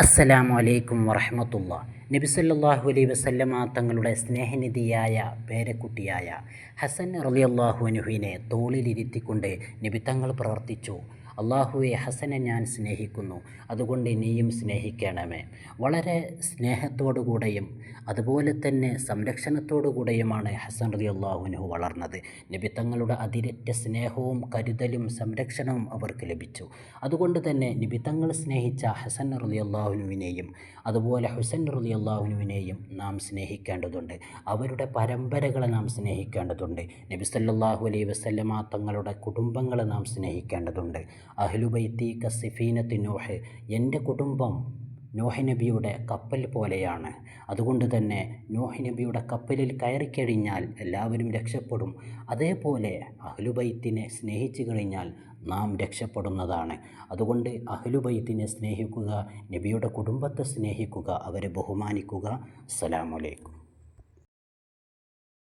അസ്സലാമു അലൈക്കും വറഹ്മത്തുള്ളാ. നബി സല്ലല്ലാഹു അലൈഹി വസല്ലമ തങ്ങളുടെ സ്നേഹനിധിയായ പേരക്കുട്ടിയായ ഹസൻ റളിയല്ലാഹു അൻഹുവിനെ തോളിലിരുത്തിക്കൊണ്ട് നബി തങ്ങൾ പ്രവർത്തിച്ചു. അള്ളാഹുവെ, ഹസനെ ഞാൻ സ്നേഹിക്കുന്നു, അതുകൊണ്ട് നീയും സ്നേഹിക്കണമേ. വളരെ സ്നേഹത്തോടുകൂടെയും അതുപോലെ തന്നെ സംരക്ഷണത്തോടുകൂടെയുമാണ് ഹസൻ റളിയല്ലാഹു അൻഹു വളർന്നത്. നബി തങ്ങളുടെ അതിരറ്റ സ്നേഹവും കരുതലും സംരക്ഷണവും അവർക്ക് ലഭിച്ചു. അതുകൊണ്ട് തന്നെ നബി തങ്ങൾ സ്നേഹിച്ച ഹസൻ റളിയല്ലാഹു അൻഹുവിനെയും അതുപോലെ ഹുസൈൻ റളിയല്ലാഹു അൻഹുവിനെയും നാം സ്നേഹിക്കേണ്ടതുണ്ട്. അവരുടെ പരമ്പരകളെ നാം സ്നേഹിക്കേണ്ടതുണ്ട്. നബി സല്ലല്ലാഹു അലൈഹി വസല്ലമ തങ്ങളുടെ കുടുംബങ്ങളെ നാം സ്നേഹിക്കേണ്ടതുണ്ട്. അഹ്ലുബൈത്തി കസ്സിഫീനത്തി നൂഹ്, എൻ്റെ കുടുംബം നൂഹ് നബിയുടെ കപ്പൽ പോലെയാണ്. അതുകൊണ്ട് തന്നെ നൂഹ് നബിയുടെ കപ്പലിൽ കയറിക്കഴിഞ്ഞാൽ എല്ലാവരും രക്ഷപ്പെടും. അതേപോലെ അഹ്ലുബൈത്തിനെ സ്നേഹിച്ചു കഴിഞ്ഞാൽ നാം രക്ഷപ്പെടുന്നതാണ്. അതുകൊണ്ട് അഹ്ലുബൈത്തിനെ സ്നേഹിക്കുക, നബിയുടെ കുടുംബത്തെ സ്നേഹിക്കുക, അവരെ ബഹുമാനിക്കുക. അസ്സലാമു അലൈക്കും.